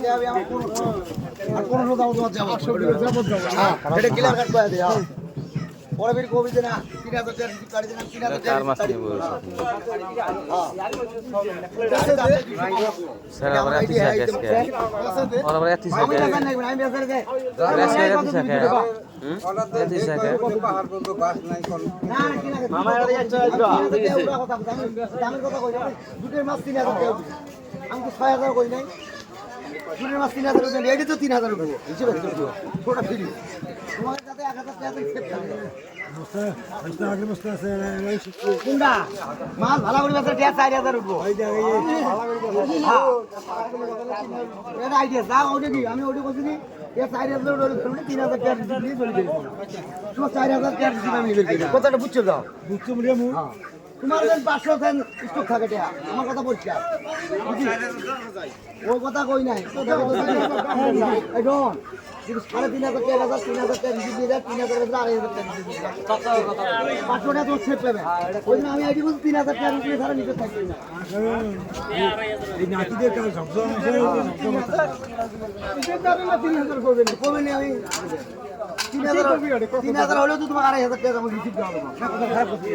যাবে আমার 1500 আর 1500 দাও তোমার যাবো হ্যাঁ এটা ক্লিয়ার কাট করে দে হ্যাঁ পরে বের কবি দেনা 3000 টাকা রিসিভ করে দেনা 3000 টাকা 4 মাস নিব স্যার আমরা এত টাকা আর আমরা এত টাকা আমি টাকা নাই আমি বেকার যাই এত টাকা পাহাড় পর্যন্ত বাস নাই কোন না না কি লাগে মামা আরে যাচ্ছে কথা দামের কথা কই না দুটের মাছ 3000 টাকা আমি তো 6000 কই নাই দুটের মাছ 3000 টাকা রেডি তো 3000 টাকা হিসেবে করছো ছোটা ফ্রি তোমার কাছে 1000 টাকা সেভ থাকে কোনটা মাছ ভালো করে বেচা 4000 উঠবো এটা আইডিয়া যা ওটা কি আমি ওটা কইছি নি এ 4000 ওটা ধরুন 3000 টাকা দিয়ে চলে যাবে তো 4000 টাকা দিবেন আমি বের করি কথাটা বুঝছো দাও বুঝছো মুড়িয়া মু তোমার দেন 500 দেন স্টক থাকে এটা আমার কথা বলছি ওই কথা কই নাই এই ডন যদি 3500 টাকা 3000 টাকা দিয়ে দেয় 3000 টাকা 2500 টাকা 500 টাকা তো সেভ পাবে ওই জন্য আমি আইডি বলছি 3000 টাকা দিয়ে সারা নিতে থাকি না এই নাতিদের কাজ সবসময় করবে না আমি 3000 হলেও তো তোমার 2500 টাকা আমার রিসিভ দেওয়া হবে না কথা খারাপ করছি